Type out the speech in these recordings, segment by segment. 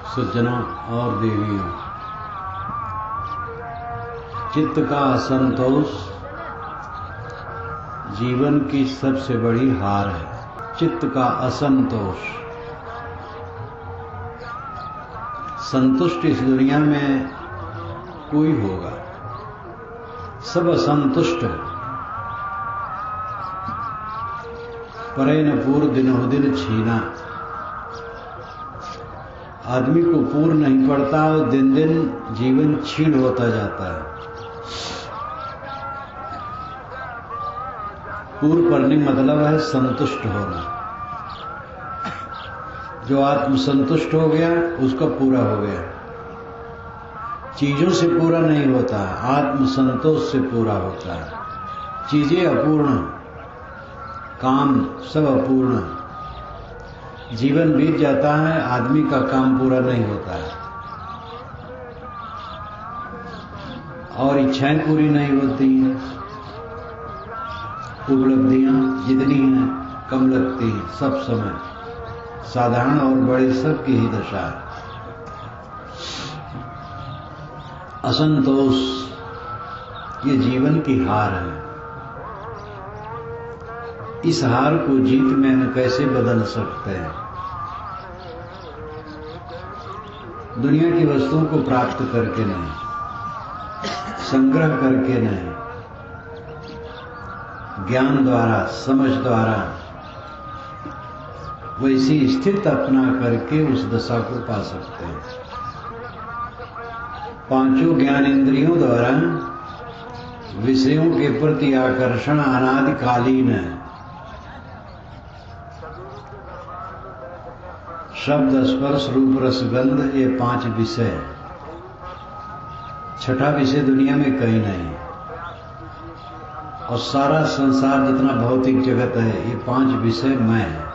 सज्जना और देवियों, चित्त का असंतोष जीवन की सबसे बड़ी हार है। चित्त का असंतोष, संतुष्ट इस दुनिया में कोई होगा, सब असंतुष्ट है। परे न पूर दिनों दिन छीना, आदमी को पूर नहीं पड़ता और दिन दिन जीवन छीन होता जाता है। पूर पड़ने मतलब है संतुष्ट होना। जो आत्मसंतुष्ट हो गया उसका पूरा हो गया। चीजों से पूरा नहीं होता, आत्मसंतोष से पूरा होता है। चीजें अपूर्ण, काम सब अपूर्ण, जीवन बीत जाता है, आदमी का काम पूरा नहीं होता है और इच्छाएं पूरी नहीं होती हैं। उपलब्धियां जितनी हैं कम लगती हैं सब समय, साधारण और बड़े सब की ही दशा है। असंतोष ये जीवन की हार है। इस हार को जीत में हम कैसे बदल सकते हैं? दुनिया की वस्तुओं को प्राप्त करके नहीं, संग्रह करके नहीं, ज्ञान द्वारा, समझ द्वारा वैसी स्थिति अपना करके उस दशा को पा सकते हैं। पांचों ज्ञान इंद्रियों द्वारा विषयों के प्रति आकर्षण अनादिकालीन है। शब्द, स्पर्श, रूप, रस, गंध, ये 5 विषय। छठा विषय दुनिया में कहीं नहीं। और सारा संसार जितना भौतिक जगत है, ये 5 विषय मैं है।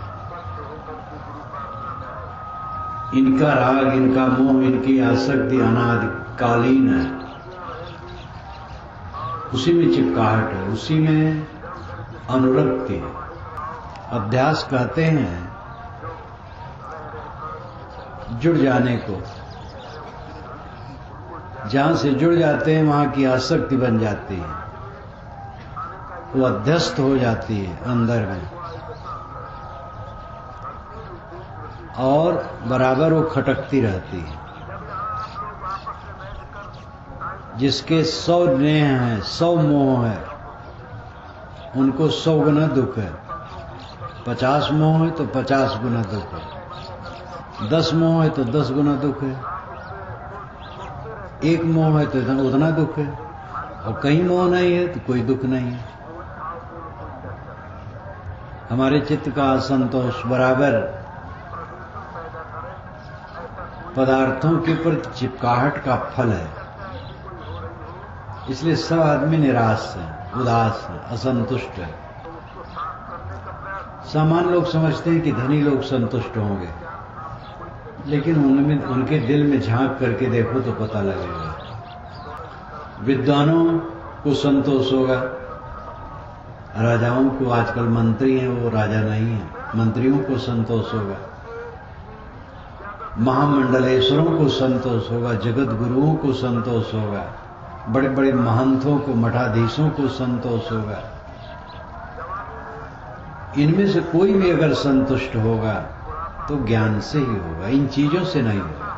इनका राग, इनका मोह, इनकी आसक्ति अनादिकालीन है। उसी में चिपकाहट है, उसी में अनुरक्ति है। अध्यास कहते हैं जुड़ जाने को। जहां से जुड़ जाते हैं वहां की आसक्ति बन जाती है, वो अध्यस्त हो जाती है अंदर में और बराबर वो खटकती रहती है। जिसके 100 नेह हैं, 100 मोह है, उनको 100 गुना दुख है। 50 मोह है तो 50 गुना दुख है। 10 मोह है तो 10 गुना दुख है। 1 मोह है तो उतना दुख है। और कहीं मोह नहीं है तो कोई दुख नहीं है। हमारे चित्त का असंतोष बराबर पदार्थों के प्रति चिपकाहट का फल है। इसलिए सब आदमी निराश है, उदास है, असंतुष्ट है। सामान्य लोग समझते हैं कि धनी लोग संतुष्ट होंगे, लेकिन उनमें, उनके दिल में झांक करके देखो तो पता लगेगा। विद्वानों को संतोष होगा, राजाओं को, आजकल मंत्री हैं वो राजा नहीं है, मंत्रियों को संतोष होगा, महामंडलेश्वरों को संतोष होगा, जगत गुरुओं को संतोष होगा, बड़े बड़े महंतों को, मठाधीशों को संतोष होगा। इनमें से कोई भी अगर संतुष्ट होगा तो ज्ञान से ही होगा, इन चीजों से नहीं होगा।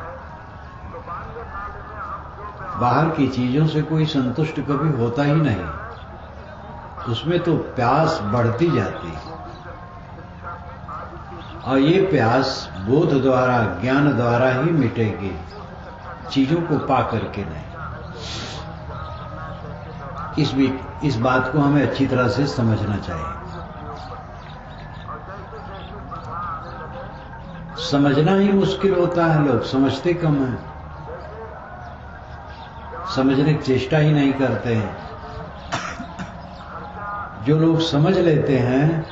बाहर की चीजों से कोई संतुष्ट कभी होता ही नहीं, उसमें तो प्यास बढ़ती जाती है। और ये प्यास बोध द्वारा, ज्ञान द्वारा ही मिटेगी, चीजों को पा करके नहीं। इस बात को हमें अच्छी तरह से समझना चाहिए। समझना ही मुश्किल होता है, लोग समझते कम हैं, समझने की चेष्टा ही नहीं करते हैं। जो लोग समझ लेते हैं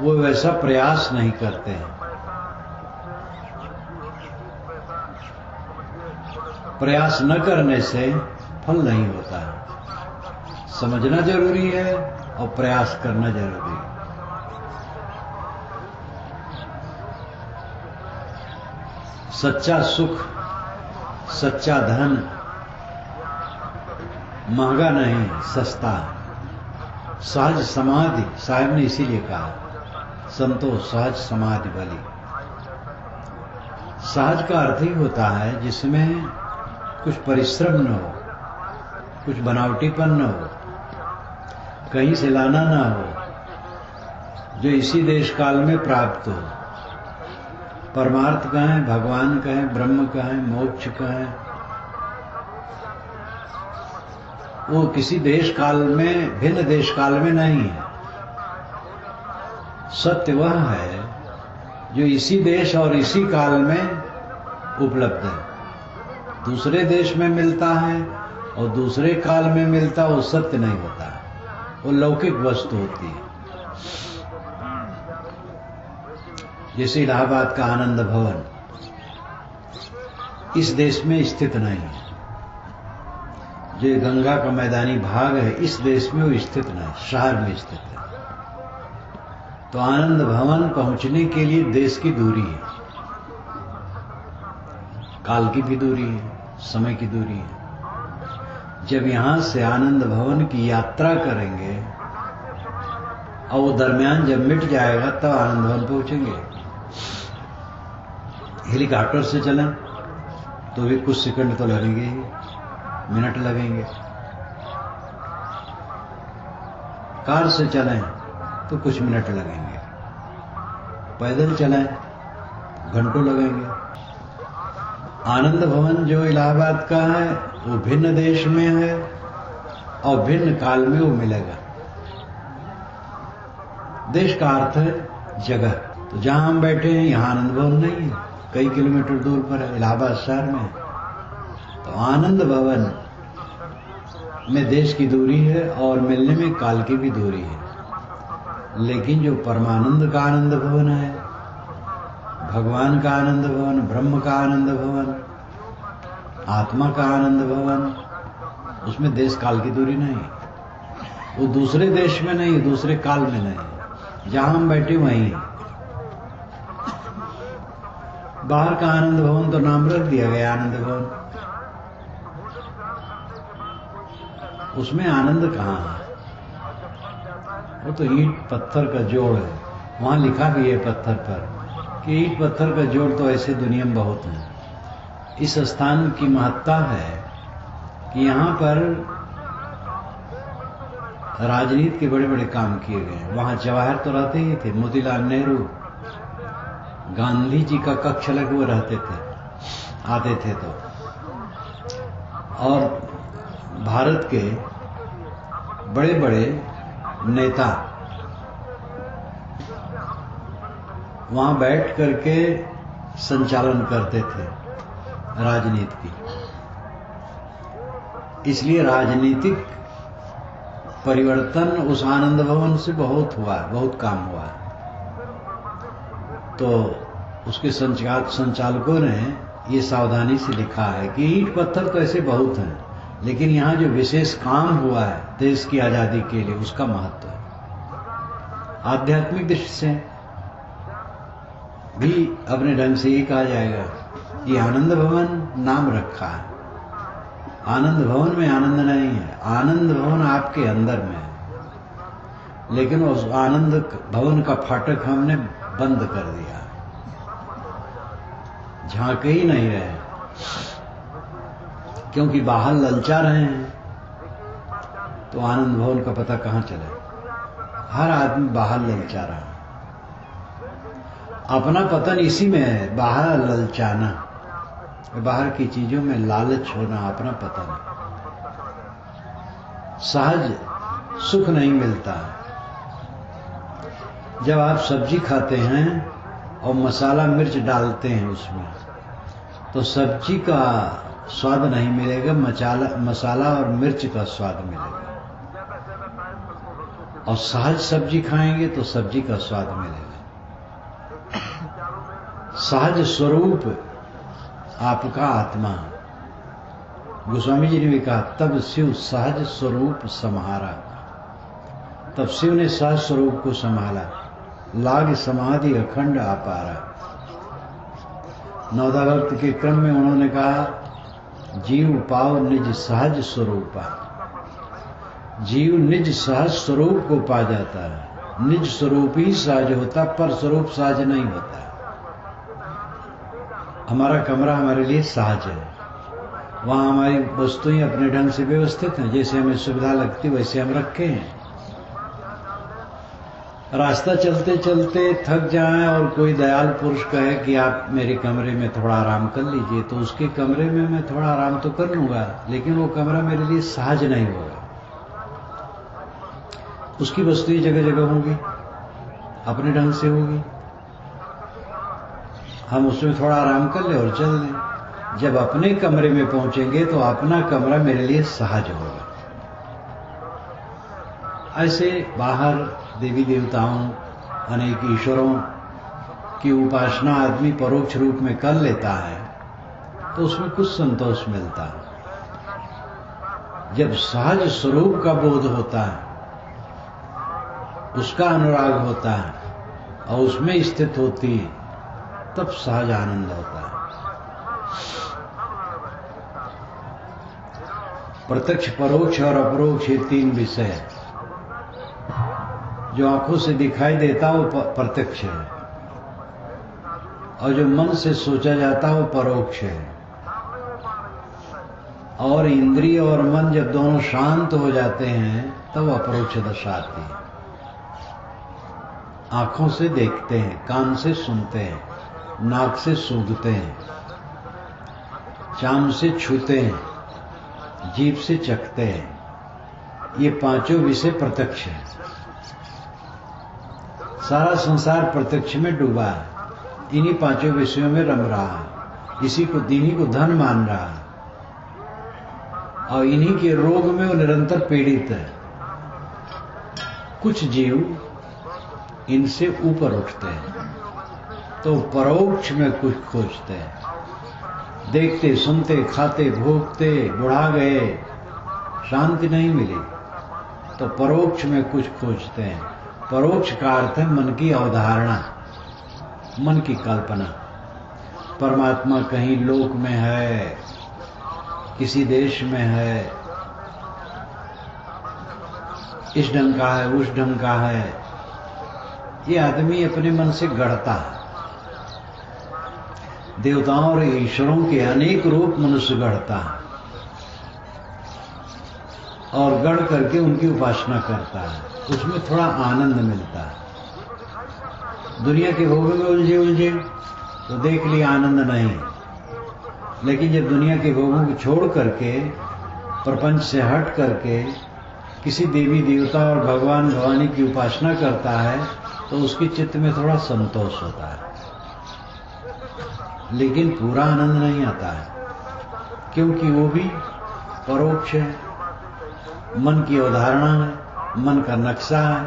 वो वैसा प्रयास नहीं करते हैं। प्रयास न करने से फल नहीं होता है। समझना जरूरी है और प्रयास करना जरूरी है। सच्चा सुख, सच्चा धन महंगा नहीं, सस्ता। सहज समाधि, साहब ने इसीलिए कहा संतोष सहज समाधि भली। सहज का अर्थ ही होता है जिसमें कुछ परिश्रम न हो, कुछ बनावटीपन न हो, कहीं से लाना ना हो, जो इसी देश काल में प्राप्त हो। परमार्थ कहें, भगवान कहें, ब्रह्म कहें, मोक्ष कहें, वो किसी देश काल में, भिन्न देश काल में नहीं है। सत्य वह है जो इसी देश और इसी काल में उपलब्ध है। दूसरे देश में मिलता है और दूसरे काल में मिलता, वो सत्य नहीं होता, वो लौकिक वस्तु होती है। जैसे इलाहाबाद का आनंद भवन इस देश में स्थित नहीं है, जो गंगा का मैदानी भाग है इस देश में वो स्थित नहीं, शहर में स्थित है। तो आनंद भवन पहुंचने के लिए देश की दूरी है, काल की भी दूरी है, समय की दूरी है। जब यहां से आनंद भवन की यात्रा करेंगे और वो दरमियान जब मिट जाएगा तब आनंद भवन पहुंचेंगे। हेलीकॉप्टर से चलें तो भी कुछ सेकंड तो लगेंगे ही, मिनट लगेंगे। कार से चलें तो कुछ मिनट लगेंगे, पैदल चलें घंटों लगेंगे। आनंद भवन जो इलाहाबाद का है वो भिन्न देश में है और भिन्न काल में वो मिलेगा। देश का अर्थ है जगह। तो जहां हम बैठे हैं यहां आनंद भवन नहीं है, कई किलोमीटर दूर पर है, इलाहाबाद शहर में। तो आनंद भवन में देश की दूरी है और मिलने में काल की भी दूरी है। लेकिन जो परमानंद का आनंद भवन है, भगवान का आनंद भवन, ब्रह्म का आनंद भवन, आत्मा का आनंद भवन, उसमें देश काल की दूरी नहीं। वो दूसरे देश में नहीं, दूसरे काल में नहीं, जहां हम बैठे वहीं। बाहर का आनंद भवन तो नाम रख दिया गया आनंद भवन, उसमें आनंद कहां है? वो तो ईंट पत्थर का जोड़ है। वहां लिखा भी है पत्थर पर कि ईंट पत्थर का जोड़ तो ऐसे दुनिया में बहुत है। इस स्थान की महत्ता है कि यहां पर राजनीति के बड़े बड़े काम किए गए। वहां जवाहर तो रहते ही थे, मोतीलाल नेहरू, गांधी जी का कक्ष अलग वो रहते थे, आते थे तो। और भारत के बड़े बड़े नेता वहां बैठ करके संचालन करते थे राजनीति की। इसलिए राजनीतिक परिवर्तन उस आनंद भवन से बहुत हुआ है, बहुत काम हुआ है। तो उसके संचालकों ने ये सावधानी से लिखा है कि ईंट पत्थर तो ऐसे बहुत हैं, लेकिन यहां जो विशेष काम हुआ है देश की आजादी के लिए, उसका महत्व है। आध्यात्मिक दृष्टि से भी अपने ढंग से ये कहा जाएगा कि आनंद भवन नाम रखा है। आनंद भवन में आनंद नहीं है, आनंद भवन आपके अंदर में है, लेकिन उस आनंद भवन का फाटक हमने बंद कर दिया, झांके ही नहीं रहे, क्योंकि बाहर ललचा रहे हैं। तो आनंद भवन का पता कहां चले? हर आदमी बाहर ललचा रहा है। अपना पतन इसी में है, बाहर ललचाना, बाहर की चीजों में लालच होना, अपना पतन। सहज सुख नहीं मिलता। जब आप सब्जी खाते हैं और मसाला मिर्च डालते हैं उसमें, तो सब्जी का स्वाद नहीं मिलेगा, मसाला और मिर्च का स्वाद मिलेगा। और सहज सब्जी खाएंगे तो सब्जी का स्वाद मिलेगा। सहज स्वरूप आपका आत्मा। गोस्वामी जी ने भी कहा, तब शिव सहज स्वरूप सम्हारा। तब शिव ने सहज स्वरूप को संभाला, लाग समाधि अखंड अपारा। नवदा भक्त के क्रम में उन्होंने कहा, जीव पाओ निज सहज स्वरूपा। जीव निज सहज स्वरूप को पा जाता है। निज स्वरूप ही सहज होता, पर स्वरूप सहज नहीं होता। हमारा कमरा हमारे लिए सहज है, वहां हमारी वस्तुएं अपने ढंग से व्यवस्थित हैं, जैसे हमें सुविधा लगती वैसे हम रखे हैं। रास्ता चलते चलते थक जाएं और कोई दयाल पुरुष कहे कि आप मेरे कमरे में थोड़ा आराम कर लीजिए, तो उसके कमरे में मैं थोड़ा आराम तो कर लूंगा, लेकिन वो कमरा मेरे लिए सहज नहीं होगा। उसकी वस्तुएं जगह जगह होंगी, अपने ढंग से होगी, हम उसमें थोड़ा आराम कर ले और चल दें। जब अपने कमरे में पहुंचेंगे तो अपना कमरा मेरे लिए सहज होगा। ऐसे बाहर देवी देवताओं, अनेक ईश्वरों की उपासना आदमी परोक्ष रूप में कर लेता है तो उसमें कुछ संतोष मिलता है। जब सहज स्वरूप का बोध होता है, उसका अनुराग होता है और उसमें स्थित होती है, तब सहज आनंद होता है। प्रत्यक्ष, परोक्ष और अपरोक्ष ये तीन विषय है। जो आंखों से दिखाई देता वो प्रत्यक्ष है, और जो मन से सोचा जाता वो परोक्ष है। और इंद्रिय और मन जब दोनों शांत हो जाते हैं तब अपरोक्ष दशा आती है। आंखों से देखते हैं, कान से सुनते हैं, नाक से सूंघते हैं, चाम से छूते हैं, जीभ से चखते हैं। ये पांचों विषय प्रत्यक्ष है। सारा संसार प्रत्यक्ष में डूबा है, इन्हीं पांचों विषयों में रम रहा है, इन्हीं को धन मान रहा है, और इन्हीं के रोग में वो निरंतर पीड़ित है। कुछ जीव इनसे ऊपर उठते हैं तो परोक्ष में कुछ खोजते हैं। देखते, सुनते, खाते, भोगते, बुढ़ा गए, शांति नहीं मिली, तो परोक्ष में कुछ खोजते हैं। परोक्ष का अर्थ है मन की अवधारणा, मन की कल्पना। परमात्मा कहीं लोक में है, किसी देश में है, इस ढंग का है, उस ढंग का है, ये आदमी अपने मन से गढ़ता है। देवताओं और ईश्वरों के अनेक रूप मनुष्य गढ़ता है और गढ़ करके उनकी उपासना करता है, उसमें थोड़ा आनंद मिलता है। दुनिया के भोगों में उलझे उलझे तो देख लिया आनंद नहीं, लेकिन जब दुनिया के भोगों को छोड़ करके, प्रपंच से हट करके किसी देवी देवता और भगवान भवानी की उपासना करता है तो उसके चित्त में थोड़ा संतोष होता है, लेकिन पूरा आनंद नहीं आता है, क्योंकि वो भी परोक्ष है, मन की अवधारणा है, मन का नक्शा है।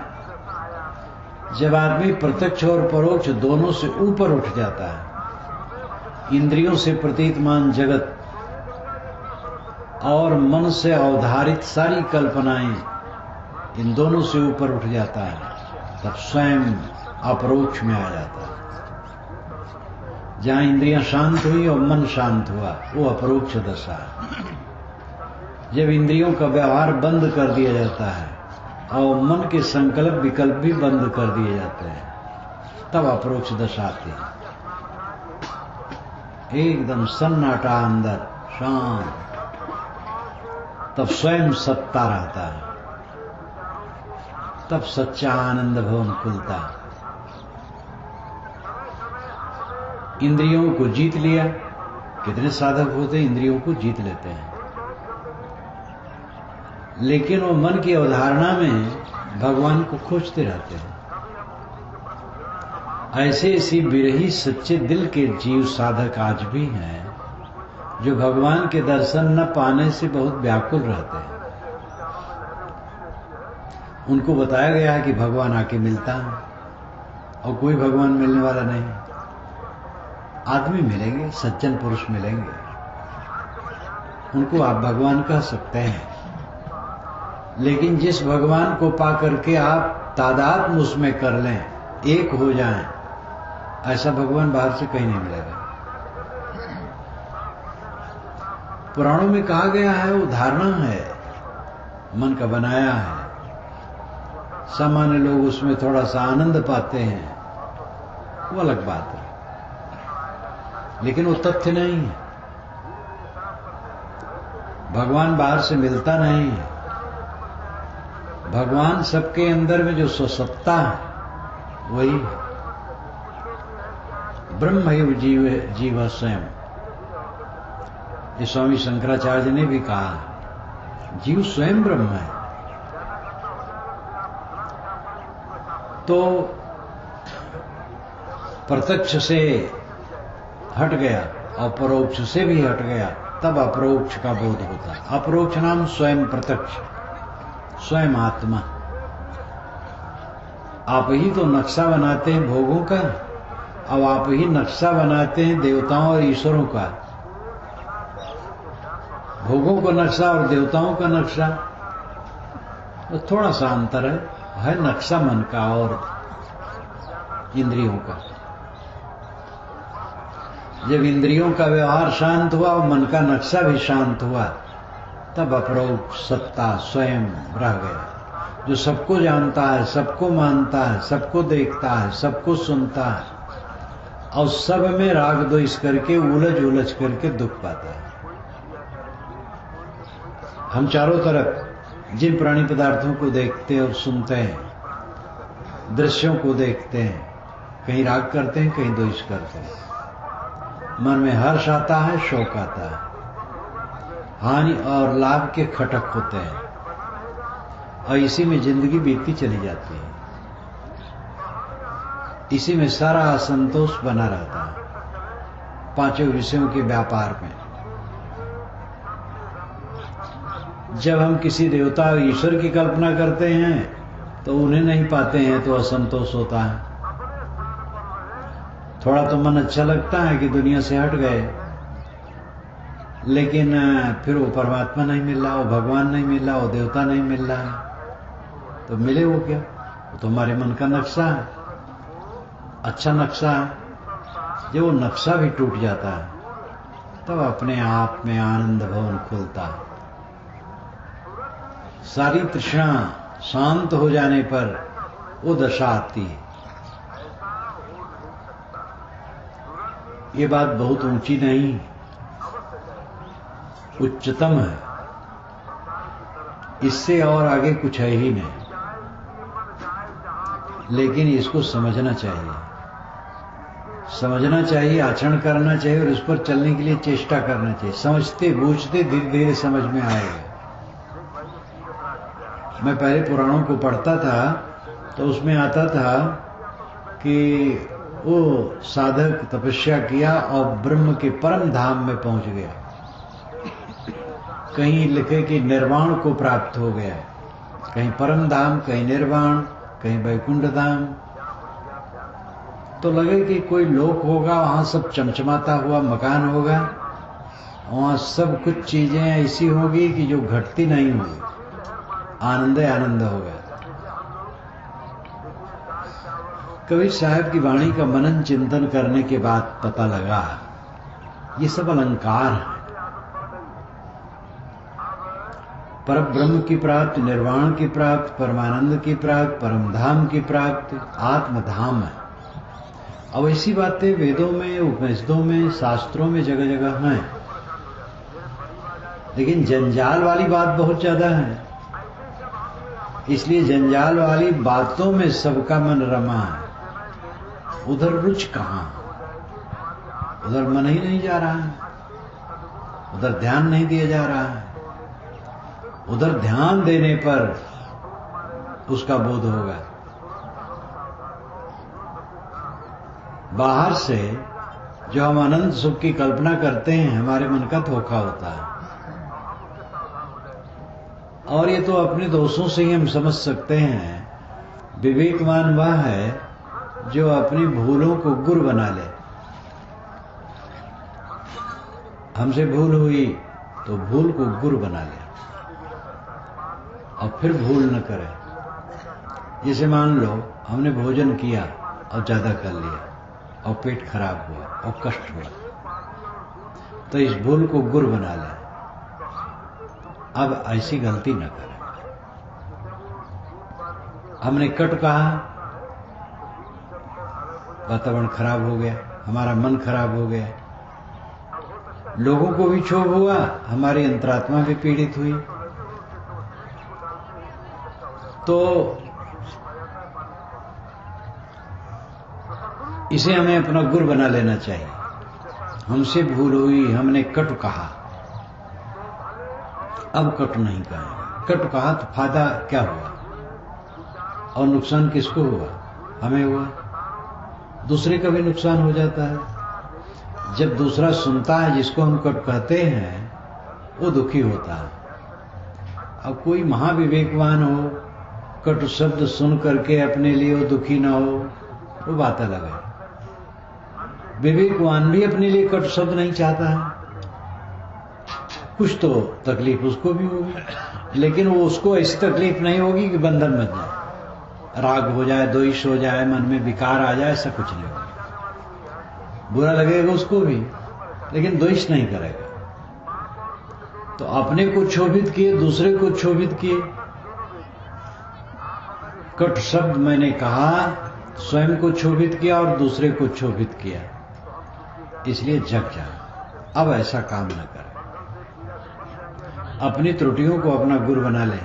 जब आदमी प्रत्यक्ष और परोक्ष दोनों से ऊपर उठ जाता है, इंद्रियों से प्रतीतमान जगत और मन से अवधारित सारी कल्पनाएं, इन दोनों से ऊपर उठ जाता है, तब स्वयं अपरोक्ष में आ जाता है। जहां इंद्रियां शांत हुई और मन शांत हुआ, वो अपरोक्ष दशा है। जब इंद्रियों का व्यवहार बंद कर दिया जाता है और मन के संकल्प विकल्प भी बंद कर दिए जाते हैं, तब अपरोक्ष दशा आती है। एकदम सन्नाटा अंदर, शांत, तब स्वयं सत्ता रहता है, तब सच्चा आनंद भवन खुलता है। इंद्रियों को जीत लिया, कितने साधक होते इंद्रियों को जीत लेते हैं, लेकिन वो मन की अवधारणा में भगवान को खोजते रहते हैं। ऐसे ऐसी विरही सच्चे दिल के जीव साधक आज भी हैं जो भगवान के दर्शन न पाने से बहुत व्याकुल रहते हैं। उनको बताया गया है कि भगवान आके मिलता है, और कोई भगवान मिलने वाला नहीं। आदमी मिलेंगे, सज्जन पुरुष मिलेंगे, उनको आप भगवान कह सकते हैं, लेकिन जिस भगवान को पा करके आप तादात्म्य उसमें कर लें, एक हो जाएं, ऐसा भगवान बाहर से कहीं नहीं मिलेगा। पुराणों में कहा गया है, वो धारणा है, मन का बनाया है। सामान्य लोग उसमें थोड़ा सा आनंद पाते हैं, वो अलग बात है, लेकिन वो तथ्य नहीं है। भगवान बाहर से मिलता नहीं है। भगवान सबके अंदर में जो स्वसत्ता है वही है। ब्रह्म ही जीव स्वयं। ये स्वामी शंकराचार्य ने भी कहा, जीव स्वयं ब्रह्म है। तो प्रत्यक्ष से हट गया और परोक्ष से भी हट गया, तब अपरोक्ष का बोध होता है। अपरोक्ष नाम स्वयं प्रत्यक्ष, स्वयं आत्मा। आप ही तो नक्शा बनाते हैं भोगों का, अब आप ही नक्शा बनाते हैं देवताओं और ईश्वरों का। भोगों का नक्शा और देवताओं का नक्शा तो थोड़ा सा अंतर है नक्शा मन का और इंद्रियों का। जब इंद्रियों का व्यवहार शांत हुआ और मन का नक्शा भी शांत हुआ, तब अपरोक्ष सत्ता स्वयं रह गया, जो सबको जानता है, सबको मानता है, सबको देखता है, सबको सुनता है और सब में राग द्वेष करके उलझ उलझ करके दुख पाता है। हम चारों तरफ जिन प्राणी पदार्थों को देखते और सुनते हैं, दृश्यों को देखते हैं, कहीं राग करते हैं, कहीं द्वेष करते हैं। मन में हर्ष आता है, शोक आता है, हानि और लाभ के खटक होते हैं और इसी में जिंदगी बीतती चली जाती है। इसी में सारा असंतोष बना रहता है, पांचों विषयों के व्यापार में। जब हम किसी देवता और ईश्वर की कल्पना करते हैं तो उन्हें नहीं पाते हैं तो असंतोष होता है। थोड़ा तो मन अच्छा लगता है कि दुनिया से हट गए, लेकिन फिर वो परमात्मा नहीं मिल रहा, वो भगवान नहीं मिल रहा, वो देवता नहीं मिल रहा है, तो मिले वो क्या? वो तो हमारे मन का नक्शा है, अच्छा नक्शा है। जब वो नक्शा भी टूट जाता है तब अपने आप में आनंद भवन खुलता है। सारी तृष्णा शांत हो जाने पर वो दशा आती है। ये बात बहुत ऊंची नहीं, उच्चतम है, इससे और आगे कुछ है ही नहीं, लेकिन इसको समझना चाहिए, समझना चाहिए, आचरण करना चाहिए और इस पर चलने के लिए चेष्टा करना चाहिए। समझते बूझते धीरे धीरे समझ में आएगा। मैं पहले पुराणों को पढ़ता था तो उसमें आता था कि वो साधक तपस्या किया और ब्रह्म के परम धाम में पहुंच गया। कहीं लिखे कि निर्वाण को प्राप्त हो गया, कहीं परम धाम, कहीं निर्वाण, कहीं वैकुंठ धाम। तो लगे कि कोई लोक होगा, वहां सब चमचमाता हुआ मकान होगा, वहां सब कुछ चीजें ऐसी होगी कि जो घटती नहीं होगी, आनंद आनंद होगा। कबीर साहब की वाणी का मनन चिंतन करने के बाद पता लगा ये सब अलंकार है। पर ब्रह्म की प्राप्ति, निर्वाण की प्राप्ति, परमानंद की प्राप्ति, परमधाम की प्राप्ति आत्मधाम है। अब ऐसी बातें वेदों में, उपनिषदों में, शास्त्रों में जगह जगह हैं, लेकिन जंजाल वाली बात बहुत ज्यादा है। इसलिए जंजाल वाली बातों में सबका मन रमा है, उधर रुचि कहां, उधर मन ही नहीं जा रहा है, उधर ध्यान नहीं दिया जा रहा है। उधर ध्यान देने पर उसका बोध होगा। बाहर से जो हम आनंद सुख की कल्पना करते हैं, हमारे मन का धोखा होता है। और ये तो अपने दोषों से ही हम समझ सकते हैं। विवेकवान वह है जो अपनी भूलों को गुर बना ले। हमसे भूल हुई तो भूल को गुर बना ले और फिर भूल न करे। जैसे मान लो हमने भोजन किया और ज्यादा कर लिया और पेट खराब हुआ और कष्ट हुआ, तो इस भूल को गुर बना ले, अब ऐसी गलती न करें। हमने कट कहा, वातावरण खराब हो गया, हमारा मन खराब हो गया, लोगों को भी क्षोभ हुआ, हमारी अंतरात्मा भी पीड़ित हुई। तो इसे हमें अपना गुरु बना लेना चाहिए। हमसे भूल हुई, हमने कट कहा, अब कट नहीं कहेंगे। कट कहा तो फायदा क्या हुआ और नुकसान किसको हुआ? हमें हुआ। दूसरे का भी नुकसान हो जाता है। जब दूसरा सुनता है जिसको हम कट कहते हैं, वो दुखी होता है। अब कोई महाविवेकवान हो, कट शब्द सुन करके अपने लिए वो दुखी ना हो, वो बात अलग है। विवेकवान भी अपने लिए कट शब्द नहीं चाहता है। कुछ तो तकलीफ उसको भी होगी, लेकिन वो उसको ऐसी तकलीफ नहीं होगी कि बंधन बन जाए, राग हो जाए, द्वेष हो जाए, मन में विकार आ जाए, ऐसा कुछ नहीं होगा। बुरा लगेगा उसको भी, लेकिन द्वेष नहीं करेगा। तो अपने को क्षोभित किए, दूसरे को क्षोभित किए। कट शब्द मैंने कहा, स्वयं को क्षोभित किया और दूसरे को क्षोभित किया, इसलिए जग जाए। अब ऐसा काम न करें। अपनी त्रुटियों को अपना गुरु बना ले।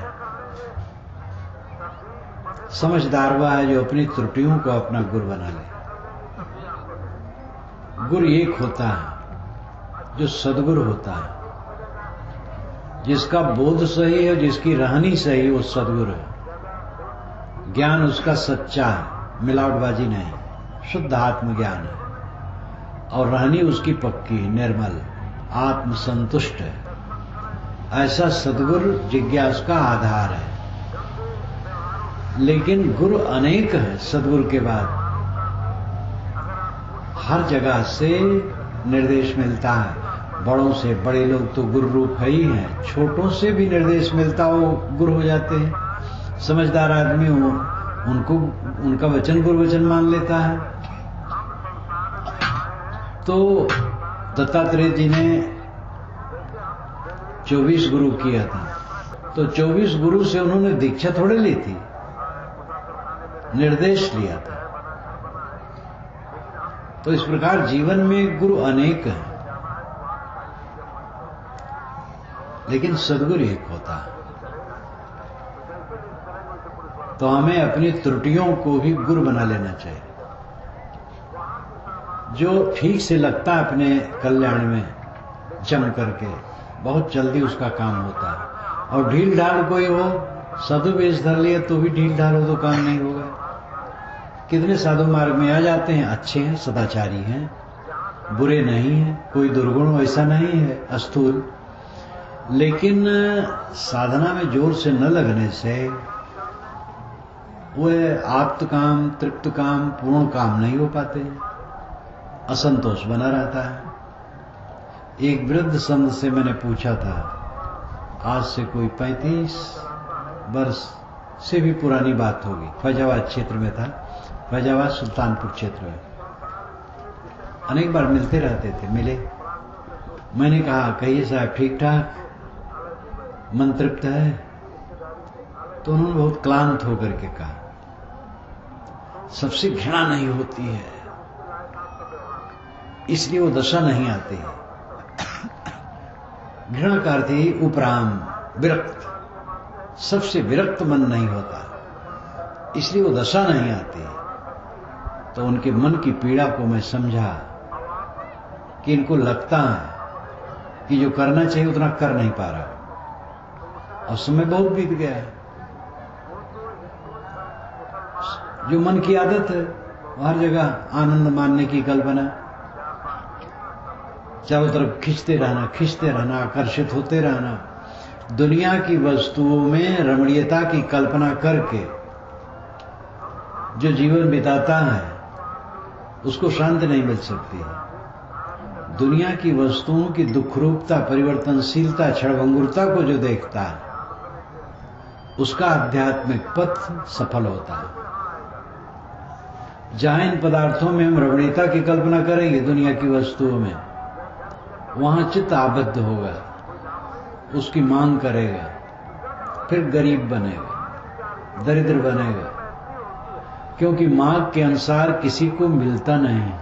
समझदार वह है जो अपनी त्रुटियों को अपना गुरु बना ले। गुरु एक होता है जो सद्गुरु होता है, जिसका बोध सही है, जिसकी रहनी सही, वो सद्गुरु है। ज्ञान उसका सच्चा है, मिलावटबाजी नहीं, शुद्ध आत्मज्ञान है। और रहनी उसकी पक्की, निर्मल, आत्मसंतुष्ट है। ऐसा सद्गुरु जिज्ञास का आधार है। लेकिन गुरु अनेक है। सद्गुरु के बाद हर जगह से निर्देश मिलता है। बड़ों से, बड़े लोग तो गुरु रूप है ही हैं, छोटों से भी निर्देश मिलता हो, गुरु हो जाते हैं। समझदार आदमी हो, उनको उनका वचन गुरु वचन मान लेता है। तो दत्तात्रेय जी ने 24 गुरु किया था, तो 24 गुरु से उन्होंने दीक्षा थोड़े ली थी, निर्देश लिया था। तो इस प्रकार जीवन में गुरु अनेक हैं, लेकिन सद्गुरु एक होता है। तो हमें अपनी त्रुटियों को भी गुरु बना लेना चाहिए। जो ठीक से लगता है अपने कल्याण में जम करके, बहुत जल्दी उसका काम होता है। और ढील ढाल कोई हो, साधु वेश धर लिया तो भी ढील ढाल हो तो काम नहीं होगा। कितने साधु मार्ग में आ जाते हैं, अच्छे हैं, सदाचारी हैं, बुरे नहीं हैं, कोई दुर्गुण ऐसा नहीं है अस्थूल, लेकिन साधना में जोर से न लगने से वह आप्त काम, तृप्त काम, पूर्ण काम नहीं हो पाते, असंतोष बना रहता है। एक वृद्ध संत से मैंने पूछा था, आज से कोई 35 वर्ष से भी पुरानी बात होगी, फैजाबाद क्षेत्र में था, फैजाबाद सुल्तानपुर क्षेत्र में। अनेक बार मिलते रहते थे, मिले। मैंने कहा, कहिए साहब ठीक ठाक, मन तृप्त है? तो उन्होंने बहुत क्लांत होकर के कहा, सबसे घृणा नहीं होती है, इसलिए वो दशा नहीं आती है। घृणा का अर्थ ही उपराम, विरक्त, सबसे विरक्त मन नहीं होता, इसलिए वो दशा नहीं आती। तो उनके मन की पीड़ा को मैं समझा कि इनको लगता है कि जो करना चाहिए उतना कर नहीं पा रहा, और समय बहुत बीत गया है। जो मन की आदत है, हर जगह आनंद मानने की कल्पना, चारों तरफ खींचते रहना, आकर्षित होते रहना, दुनिया की वस्तुओं में रमणीयता की कल्पना करके जो जीवन बिताता है उसको शांति नहीं मिल सकती है। दुनिया की वस्तुओं की दुखरूपता, परिवर्तनशीलता, क्षणभंगुरता को जो देखता है उसका आध्यात्मिक पथ सफल होता है। जहां इन पदार्थों में हम रमणीयता की कल्पना करेंगे, दुनिया की वस्तुओं में, वहां चित्त आबद्ध होगा, उसकी मांग करेगा, फिर गरीब बनेगा, दरिद्र बनेगा, क्योंकि मांग के अनुसार किसी को मिलता नहीं।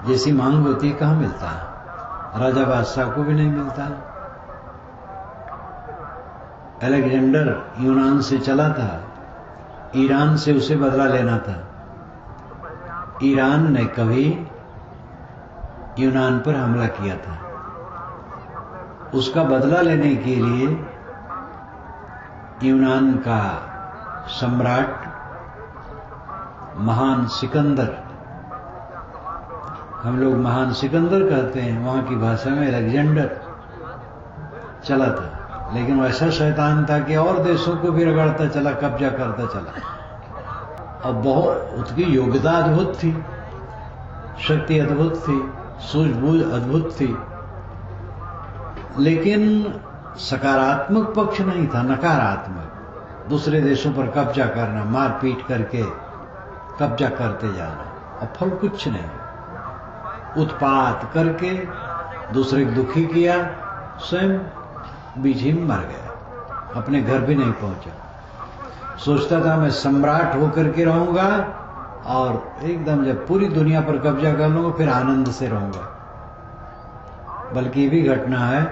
जैसी मांग होती है कहां मिलता है? राजा बादशाह को भी नहीं मिलता। अलेक्जेंडर यूनान से चला था, ईरान से उसे बदला लेना था। ईरान ने कभी यूनान पर हमला किया था। उसका बदला लेने के लिए यूनान का सम्राट महान सिकंदर, हम लोग महान सिकंदर कहते हैं, वहां की भाषा में अलेक्जेंडर, चला था। लेकिन वो ऐसा शैतान था कि और देशों को भी रगड़ता चला, कब्जा करता चला। और बहुत उसकी योग्यता अद्भुत थी, शक्ति अद्भुत थी, सूझबूझ अद्भुत थी, लेकिन सकारात्मक पक्ष नहीं था, नकारात्मक। दूसरे देशों पर कब्जा करना, मार पीट करके कब्जा करते जाना, और फल कुछ नहीं। उत्पात करके दूसरे को दुखी किया, स्वयं बीच ही मर गया, अपने घर भी नहीं पहुंचा। सोचता था मैं सम्राट होकर के रहूंगा और एकदम जब पूरी दुनिया पर कब्जा कर लूंगा फिर आनंद से रहूंगा। बल्कि ये भी घटना है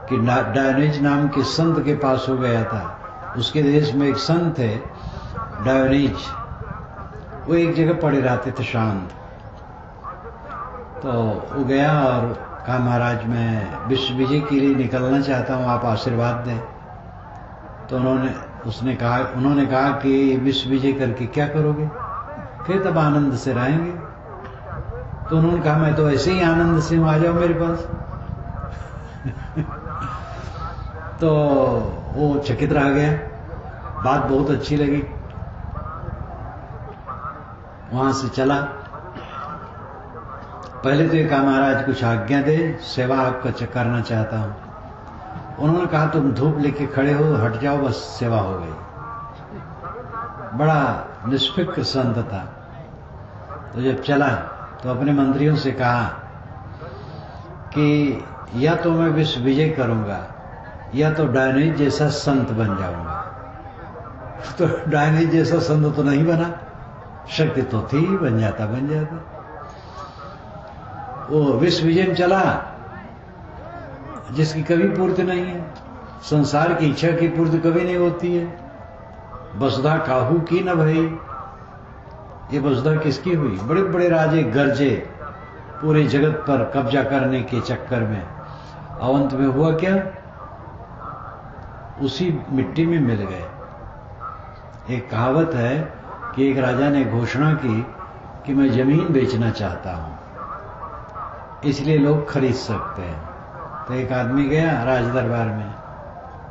कि डायोनिज नाम के संत के पास हो गया था। उसके देश में एक संत थे डायोनिज, वो एक जगह पड़े रहते थे शांत। तो वो गया और कहा महाराज मैं विश्व विजय के लिए निकलना चाहता हूं, आप आशीर्वाद दें। तो उन्होंने कहा कि विश्व विजय करके क्या करोगे, फिर तब आनंद से रहेंगे। तो उन्होंने कहा मैं तो ऐसे ही आनंद से हूं, आ जाओ मेरे पास। तो वो चकित रह गया, बात बहुत अच्छी लगी, वहां से चला। पहले तो ये कहा महाराज कुछ आज्ञा दे, सेवा आपका करना चाहता हूं। उन्होंने कहा तुम धूप लेके खड़े हो, हट जाओ, बस सेवा हो गई। बड़ा निष्पक्ष संत था। तो जब चला तो अपने मंत्रियों से कहा कि या तो मैं विश्व विजय करूंगा या तो डायोनिज जैसा संत बन जाऊंगा। तो डायोनिज जैसा संत तो नहीं बना, शक्ति तो थी, बन जाता। वो विश्व विजय में चला जिसकी कभी पूर्ति नहीं है। संसार की इच्छा की पूर्ति कभी नहीं होती है। वसुधा काहू की न भई, ये वसुधा किसकी हुई? बड़े बड़े राजे गरजे पूरे जगत पर कब्जा करने के चक्कर में, अंत में हुआ क्या? उसी मिट्टी में मिल गए। एक कहावत है कि एक राजा ने घोषणा की कि मैं जमीन बेचना चाहता हूं, इसलिए लोग खरीद सकते हैं। तो एक आदमी गया राज दरबार में,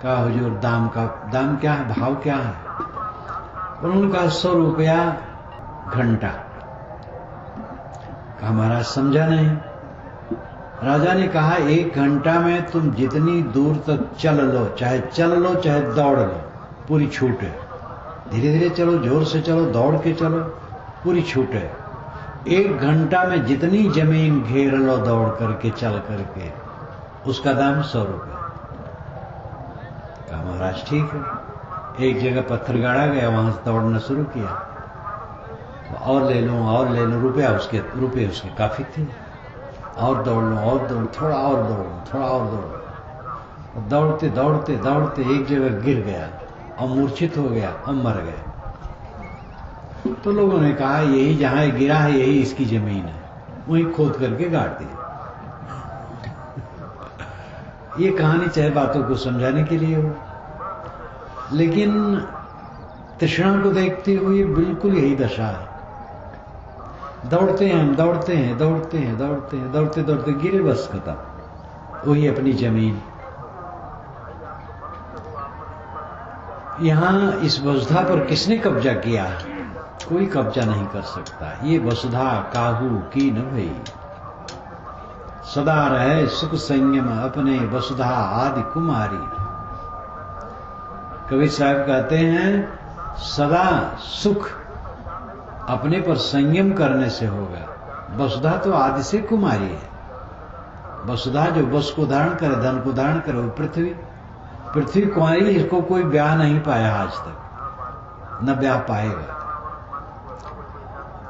कहा हुजूर दाम क्या है, भाव क्या है? उन्होंने कहा 100 रुपया घंटा। कहा महाराज समझा नहीं। राजा ने कहा 1 घंटा में तुम जितनी दूर तक चल लो चाहे दौड़ लो, पूरी छूट है। धीरे धीरे चलो, जोर से चलो, दौड़ के चलो, पूरी छूट है। 1 घंटा में जितनी जमीन घेर लो दौड़ करके, चल करके, उसका दाम 100 रुपये। कहा महाराज ठीक है। एक जगह पत्थर गाड़ा गया, वहां से दौड़ना शुरू किया। तो और ले लो, रुपये उसके काफी थे। और दौड़ लो, थोड़ा और दौड़ो। दौड़ते दौड़ते दौड़ते एक जगह गिर गया और मूर्छित हो गया और मर गए। तो लोगों ने कहा यही जहां गिरा है यही इसकी जमीन है, वहीं खोद करके गाड़ दिया। ये कहानी चाहे बातों को समझाने के लिए हो, लेकिन तृष्णा को देखते हुए बिल्कुल यही दशा है। दौड़ते दौड़ते गिरे, बस खत्म, वही अपनी जमीन। यहां इस वसुधा पर किसने कब्जा किया? कोई कब्जा नहीं कर सकता। ये वसुधा काहू की न भई, सदा रहे सुख संयम अपने वसुधा आदि कुमारी। कबीर साहब कहते हैं सदा सुख अपने पर संयम करने से होगा। वसुधा तो आदि से कुमारी है, वसुधा जो वस को धारण करे, धन को धारण करे, वो पृथ्वी। पृथ्वी कुंवारी, इसको कोई ब्याह नहीं पाया आज तक, न ब्याह पाएगा।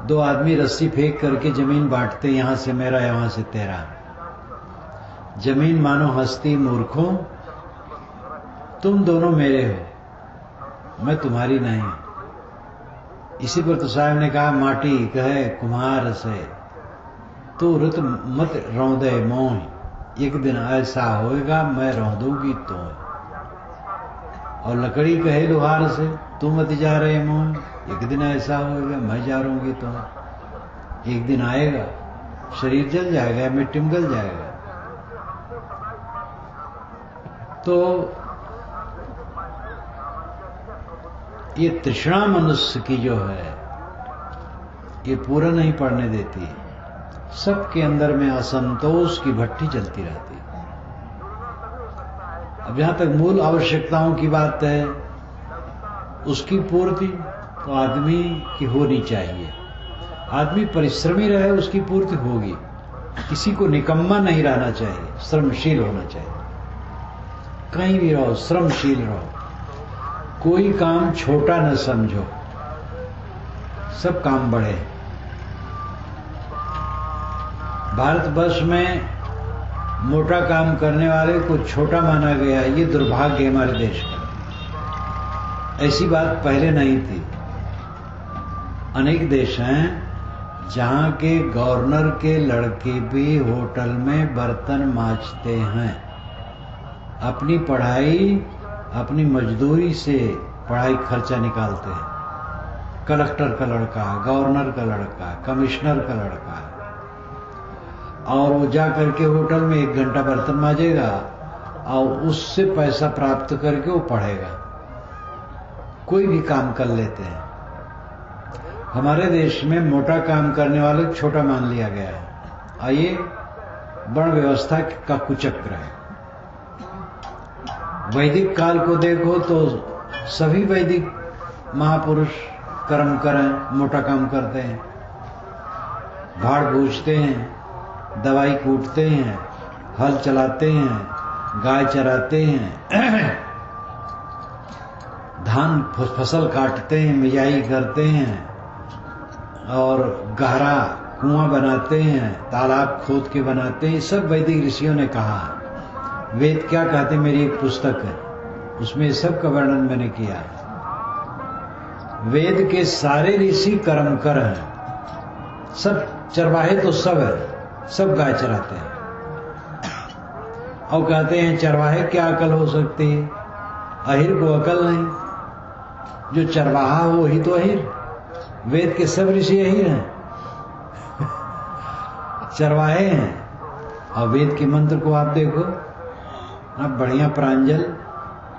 दो आदमी रस्सी फेंक करके जमीन बांटते, यहां से मेरा यहां से तेरा। जमीन मानो हंसती, मूर्खों तुम दोनों मेरे हो, मैं तुम्हारी नहीं। इसी पर तो साहब ने कहा, माटी कहे कुम्हार से तू रुत मत रौंदे मोह, एक दिन ऐसा होएगा मैं रौंदूंगी तो। और लकड़ी कहे लोहार से तू मत जा रहे मोह, एक दिन ऐसा होएगा मैं जा रहूंगी तो। एक दिन आएगा शरीर जल जाएगा, मिट्टी में गल जाएगा। तो ये तृष्णा मनुष्य की जो है, ये पूरा नहीं पड़ने देती। सबके अंदर में असंतोष की भट्टी चलती रहती। अब जहां तक मूल आवश्यकताओं की बात है, उसकी पूर्ति तो आदमी की होनी चाहिए। आदमी परिश्रमी रहे, उसकी पूर्ति होगी। किसी को निकम्मा नहीं रहना चाहिए, श्रमशील होना चाहिए। कहीं भी रहो श्रमशील रहो, कोई काम छोटा न समझो, सब काम बड़े। भारतवर्ष में मोटा काम करने वाले को छोटा माना गया, ये दुर्भाग्य है हमारे देश का। ऐसी बात पहले नहीं थी। अनेक देश हैं जहां के गवर्नर के लड़के भी होटल में बर्तन मांजते हैं। अपनी पढ़ाई, अपनी मजदूरी से पढ़ाई खर्चा निकालते हैं। कलेक्टर का लड़का, गवर्नर का लड़का, कमिश्नर का लड़का, और वो जा करके होटल में 1 घंटा बर्तन मांजेगा और उससे पैसा प्राप्त करके वो पढ़ेगा। कोई भी काम कर लेते हैं। हमारे देश में मोटा काम करने वाले को छोटा मान लिया गया है, और ये वर्ण व्यवस्था का कुचक्र है। वैदिक काल को देखो तो सभी वैदिक महापुरुष कर्म करें, मोटा काम करते हैं। भाड़ भूजते हैं, दवाई कूटते हैं, हल चलाते हैं, गाय चराते हैं, धान फसल काटते हैं, मिजाई करते हैं, और गहरा कुआं बनाते हैं, तालाब खोद के बनाते हैं। सब वैदिक ऋषियों ने कहा। वेद क्या कहते, मेरी एक पुस्तक है, उसमें सब का वर्णन मैंने किया। वेद के सारे ऋषि कर्मकर हैं। सब चरवाहे तो सब है, सब गाय चराते हैं। और कहते हैं चरवाहे क्या अकल हो सकती है, अहिर को अकल नहीं। जो चरवाहा हो वही तो अहिर। वेद के सब ऋषि अहिर हैं, चरवाहे हैं। और वेद के मंत्र को आप देखो, अब बढ़िया प्रांजल,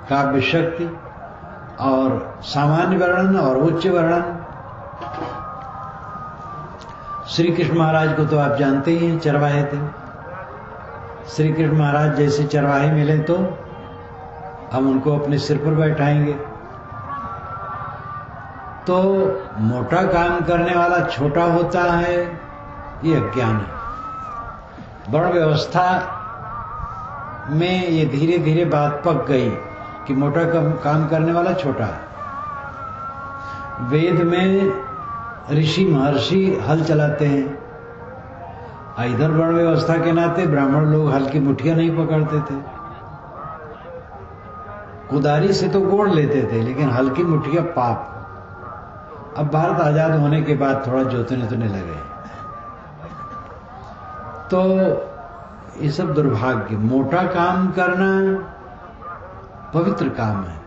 काव्य शक्ति, और सामान्य वर्णन और उच्च वर्णन। श्री कृष्ण महाराज को तो आप जानते ही हैं, चरवाहे थे। श्री कृष्ण महाराज जैसे चरवाहे मिले तो हम उनको अपने सिर पर बैठाएंगे। तो मोटा काम करने वाला छोटा होता है, ये अज्ञान है। वर्ण व्यवस्था में ये धीरे धीरे बात पक गई कि मोटा काम करने वाला छोटा है। वेद में ऋषि महर्षि हल चलाते हैं। इधर वर्ण व्यवस्था के नाते ब्राह्मण लोग हल की मुठियां नहीं पकड़ते थे, कुदारी से तो गोड़ लेते थे, लेकिन हल की मुठियां पाप। अब भारत आजाद होने के बाद थोड़ा जोतने लगे। तो ये सब दुर्भाग्य। मोटा काम करना पवित्र काम है।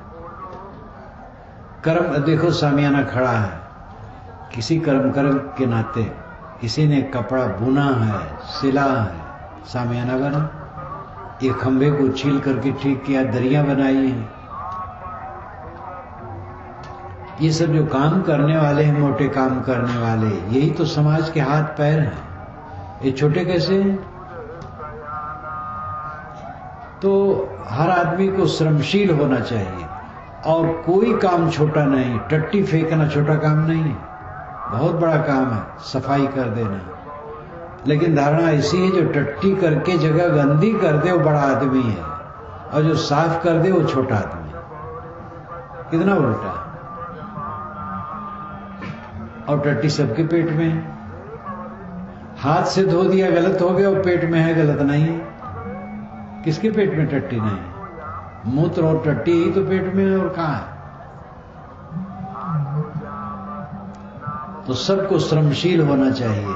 कर्म देखो, सामियाना खड़ा है, किसी कर्म के नाते किसी ने कपड़ा बुना है, सिला है, सामियाना बना। ये खंभे को छील करके ठीक किया, दरिया बनाई है। ये सब जो काम करने वाले हैं, मोटे काम करने वाले, यही तो समाज के हाथ पैर हैं। ये छोटे कैसे हैं? तो हर आदमी को श्रमशील होना चाहिए, और कोई काम छोटा नहीं। टट्टी फेंकना छोटा काम नहीं है, बहुत बड़ा काम है। सफाई कर देना, लेकिन धारणा ऐसी है जो टट्टी करके जगह गंदी कर दे वो बड़ा आदमी है, और जो साफ कर दे वो छोटा आदमी है। कितना उल्टा। और टट्टी सबके पेट में है। हाथ से धो दिया गलत हो गया, और पेट में है गलत नहीं है। किसके पेट में टट्टी नहीं है? मूत्र और टट्टी ही तो पेट में है, और कहां है? तो सबको श्रमशील होना चाहिए।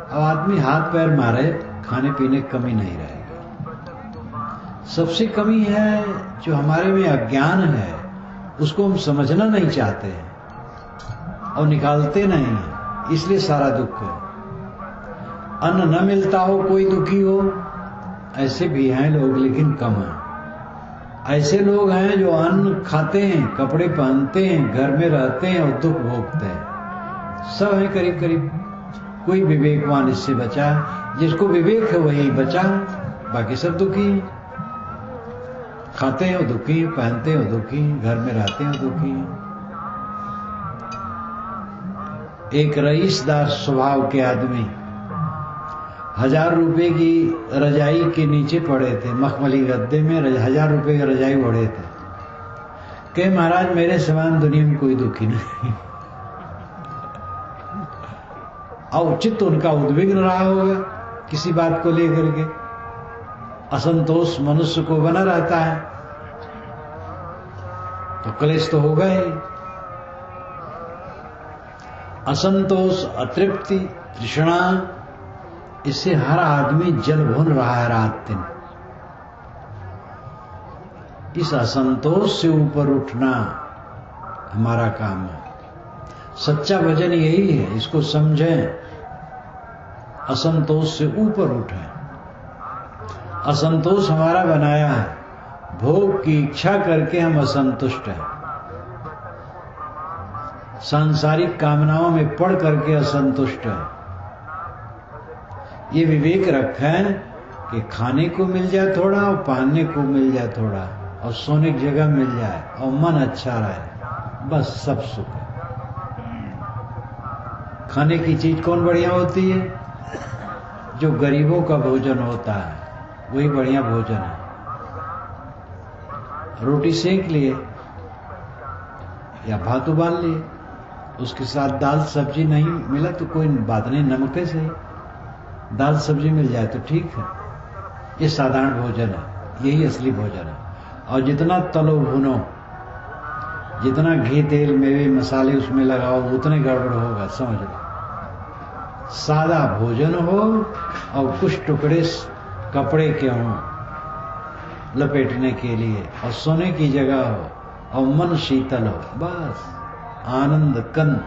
अब आदमी हाथ पैर मारे, खाने पीने की कमी नहीं रहेगा। सबसे कमी है जो हमारे में अज्ञान है, उसको हम समझना नहीं चाहते हैं और निकालते नहीं हैं, इसलिए सारा दुख है। अन्न न मिलता हो कोई दुखी हो, ऐसे भी हैं लोग, लेकिन कम हैं। ऐसे लोग हैं जो अन्न खाते हैं, कपड़े पहनते हैं, घर में रहते हैं और दुख भोगते हैं। सब है करीब करीब। कोई विवेकवान इससे बचा, जिसको विवेक है वही बचा, बाकी सब दुखी हैं। खाते हैं और दुखी, पहनते हैं और दुखी, घर में रहते हैं और दुखी। एक रईसदार स्वभाव के आदमी 1000 रुपए की रजाई के नीचे पड़े थे, मखमली गद्दे में 1000 रुपए की रजाई ओढ़े थे। कहे महाराज मेरे समान दुनिया में कोई दुखी नहीं। और चित्त उनका उद्विग्न रहा होगा किसी बात को लेकर के। असंतोष मनुष्य को बना रहता है तो क्लेश तो होगा ही। असंतोष, अतृप्ति, तृष्णा, इससे हर आदमी जल भून रहा है रात दिन। इस असंतोष से ऊपर उठना हमारा काम है। सच्चा भजन यही है, इसको समझें। असंतोष से ऊपर उठें। असंतोष हमारा बनाया है, भोग की इच्छा करके हम असंतुष्ट हैं। सांसारिक कामनाओं में पड़ करके असंतुष्ट हैं। ये विवेक रखें कि खाने को मिल जाए थोड़ा, और पहनने को मिल जाए थोड़ा, और सोने की जगह मिल जाए, और मन अच्छा रहे, बस सब सुख है। खाने की चीज कौन बढ़िया होती है? जो गरीबों का भोजन होता है वही बढ़िया भोजन है। रोटी सेक लिए या भात उबाल लिए, उसके साथ दाल सब्जी नहीं मिला तो कोई बात नहीं, नमक से दाल सब्जी मिल जाए तो ठीक है। ये साधारण भोजन है, यही असली भोजन है। और जितना तलो भुनो, जितना घी तेल मेवे मसाले उसमें लगाओ, उतने गड़बड़ होगा, समझ लो। सादा भोजन हो और कुछ टुकड़े कपड़े के हों लपेटने के लिए, और सोने की जगह हो, और मन शीतल हो, बस आनंद कंद।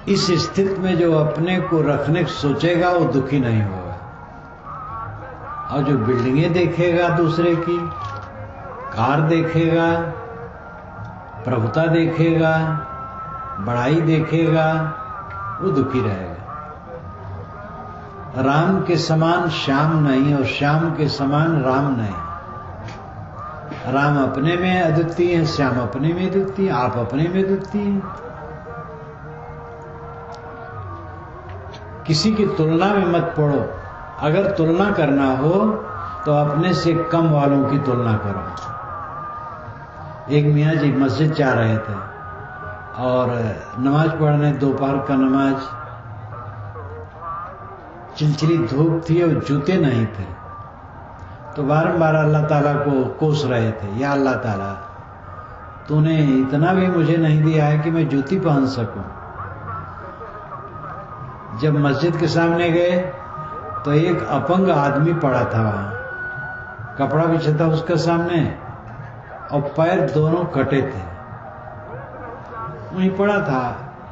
इस स्थिति में जो अपने को रखने को सोचेगा वो दुखी नहीं होगा। और जो बिल्डिंगें देखेगा दूसरे की, कार देखेगा, प्रभुता देखेगा, बड़ाई देखेगा, वो दुखी रहेगा। राम के समान श्याम नहीं, और श्याम के समान राम नहीं। राम अपने में अद्वितीय है, श्याम अपने में अद्वितीय, आप अपने में अद्वितीय। किसी की तुलना में मत पड़ो। अगर तुलना करना हो तो अपने से कम वालों की तुलना करो। एक मियाँ जी मस्जिद जा रहे थे और नमाज पढ़ने, दोपहर का नमाज, चिलचिली धूप थी और जूते नहीं थे, तो बारंबार अल्लाह ताला को कोस रहे थे, या अल्लाह ताला तूने इतना भी मुझे नहीं दिया है कि मैं जूती पहन सकूं। जब मस्जिद के सामने गए तो एक अपंग आदमी पड़ा था वहां, कपड़ा बिछा था उसके सामने और पैर दोनों कटे थे, वहीं पड़ा था।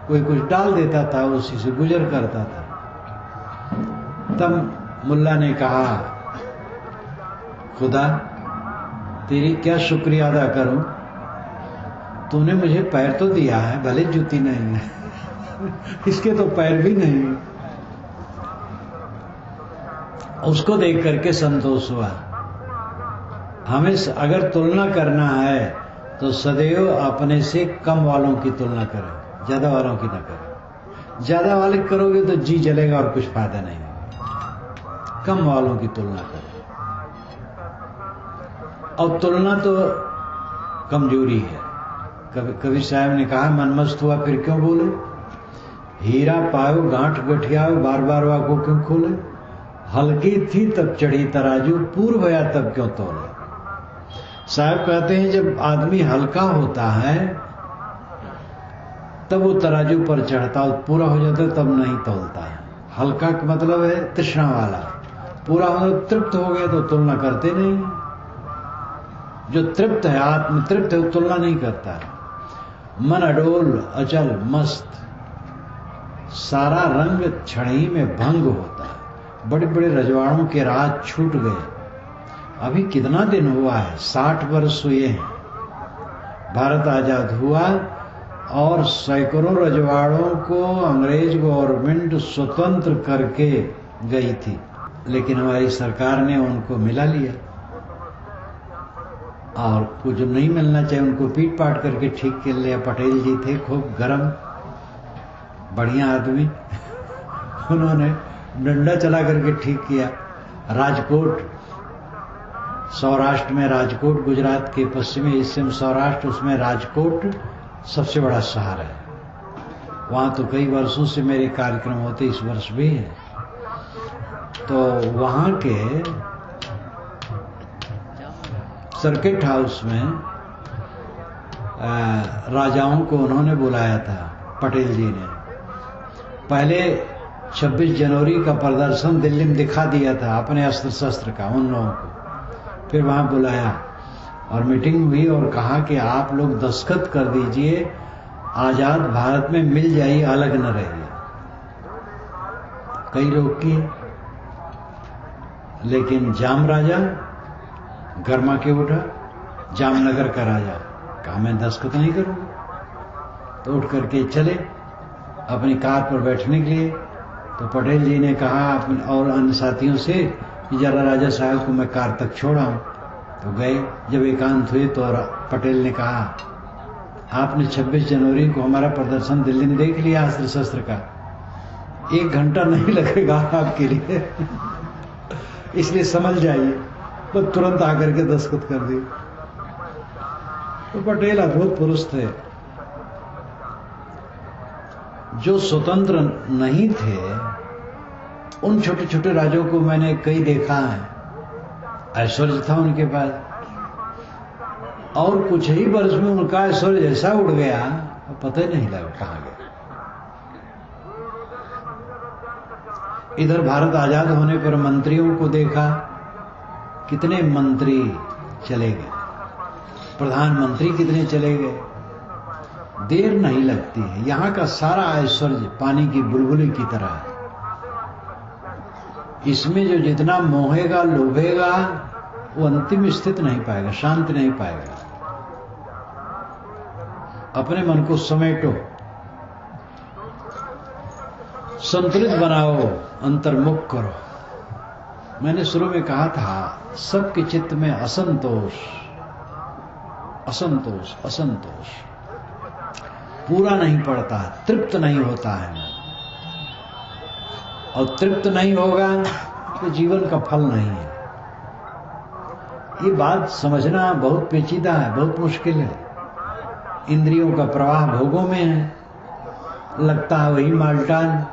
कोई कुछ डाल देता था, उसी से गुजर करता था। तब मुल्ला ने कहा, खुदा तेरी क्या शुक्रिया अदा करूं, तूने मुझे पैर तो दिया है, भले जूती नहीं है इसके तो पैर भी नहीं। उसको देख करके संतोष हुआ। हमें अगर तुलना करना है तो सदैव अपने से कम वालों की तुलना करें, ज्यादा वालों की न करें। ज्यादा वाले करोगे तो जी जलेगा और कुछ फायदा नहीं होगा। कम वालों की तुलना करो। और तुलना तो कमजोरी है। कबीर साहब ने कहा, मन मस्त हुआ फिर क्यों बोले, हीरा पायो गांठ गठियाओ, बार बार वाको क्यों खोले, हल्की थी तब चढ़ी तराजू, पूर्व भया तब क्यों तोले। साहब कहते हैं जब आदमी हल्का होता है तब वो तराजू पर चढ़ता, पूरा हो जाता है तब नहीं तोलता है। हल्का का मतलब है तृष्णा वाला, पूरा हो तृप्त हो गया तो तुलना करते नहीं। जो तृप्त है, आत्म तृप्त है, वो तुलना नहीं करता है। मन अडोल अचल मस्त, सारा रंग क्षणी में भंग होता है। बड़े बड़े रजवाड़ों के राज छूट गए। अभी कितना दिन हुआ है, 60 वर्ष हुए हैं भारत आजाद हुआ, और सैकड़ों रजवाड़ों को अंग्रेज गवर्नमेंट स्वतंत्र करके गई थी, लेकिन हमारी सरकार ने उनको मिला लिया, और कुछ नहीं मिलना चाहिए उनको पीट पाट करके ठीक कर लिया। पटेल जी थे खूब गरम बढ़िया आदमी उन्होंने डंडा चला करके ठीक किया। राजकोट, सौराष्ट्र में राजकोट, गुजरात के पश्चिमी हिस्से में सौराष्ट्र, उसमें राजकोट सबसे बड़ा शहर है। वहां तो कई वर्षों से मेरे कार्यक्रम होते, इस वर्ष भी है। तो वहां के सर्किट हाउस में राजाओं को उन्होंने बुलाया था, पटेल जी ने। पहले 26 जनवरी का प्रदर्शन दिल्ली में दिखा दिया था अपने अस्त्र शस्त्र का उन लोगों को। फिर वहां बुलाया और मीटिंग हुई और कहा कि आप लोग दस्तखत कर दीजिए, आजाद भारत में मिल जाइए, अलग न रहिए। कई लोग किए, लेकिन जाम राजा गरमा के उठा, जामनगर का राजा, कहा मैं दस्तखत नहीं करूंगा। तो उठ करके चले अपनी कार पर बैठने के लिए। तो पटेल जी ने कहा अपने और अन्य साथियों से कि जरा राजा साहब को मैं कार तक छोड़ा। तो गए। जब एकांत हुए तो पटेल ने कहा, आपने 26 जनवरी को हमारा प्रदर्शन दिल्ली में देख लिया अस्त्र शस्त्र का, 1 घंटा नहीं लगेगा आपके लिए इसलिए समझ जाइए। तो तुरंत आकर के दस्तखत कर दी। तो पटेल अद्भुत पुरुष थे। जो स्वतंत्र नहीं थे उन छोटे छोटे राजों को मैंने कई देखा है, ऐश्वर्य था उनके पास, और कुछ ही वर्ष में उनका ऐश्वर्य ऐसा उड़ गया पता ही नहीं लगा कहां गया। इधर भारत आजाद होने पर मंत्रियों को देखा, कितने मंत्री चले गए, प्रधानमंत्री कितने चले गए, देर नहीं लगती है। यहां का सारा ऐश्वर्य पानी की बुलबुली की तरह है। इसमें जो जितना मोहेगा लोभेगा वो अंतिम स्थिति नहीं पाएगा, शांति नहीं पाएगा। अपने मन को समेटो, संतुलित बनाओ, अंतर्मुख करो। मैंने शुरू में कहा था सबके चित्त में असंतोष असंतोष असंतोष, पूरा नहीं पड़ता, तृप्त नहीं होता है। और तृप्त नहीं होगा तो जीवन का फल नहीं है। ये बात समझना बहुत पेचीदा है, बहुत मुश्किल है। इंद्रियों का प्रवाह भोगों में है, लगता है वही मालटाल,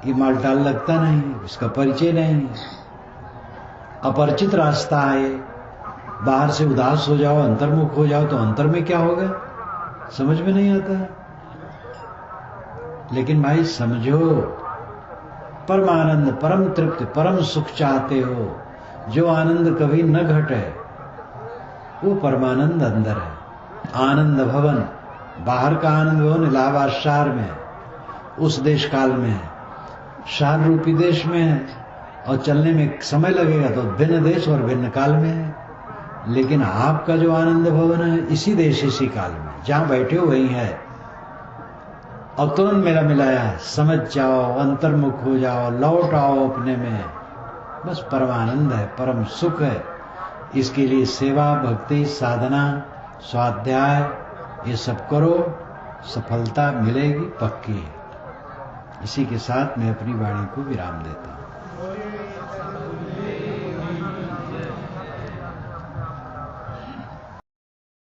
ये मालटाल लगता नहीं, इसका परिचय नहीं है। अपरिचित रास्ता है, बाहर से उदास हो जाओ, अंतर्मुख हो जाओ तो अंतर में क्या होगा समझ में नहीं आता। लेकिन भाई समझो, परमानंद, परम तृप्ति, परम सुख चाहते हो, जो आनंद कभी न घटे वो परमानंद अंदर है। आनंद भवन, बाहर का आनंद भवन इलाहाबाद शहर में है, उस देश काल में है, शहर रूपी देश में है, और चलने में समय लगेगा तो भिन्न देश और भिन्न काल में है। लेकिन आपका जो आनंद भवन है इसी देश इसी काल में, जहां बैठे हो वही है। और तुरंत मेरा मिलाया है, समझ जाओ, अंतर्मुख हो जाओ, लौट आओ अपने में, बस परमानंद है, परम सुख है। इसके लिए सेवा, भक्ति, साधना, स्वाध्याय ये सब करो, सफलता मिलेगी पक्की है। इसी के साथ मैं अपनी वाणी को विराम देता हूं।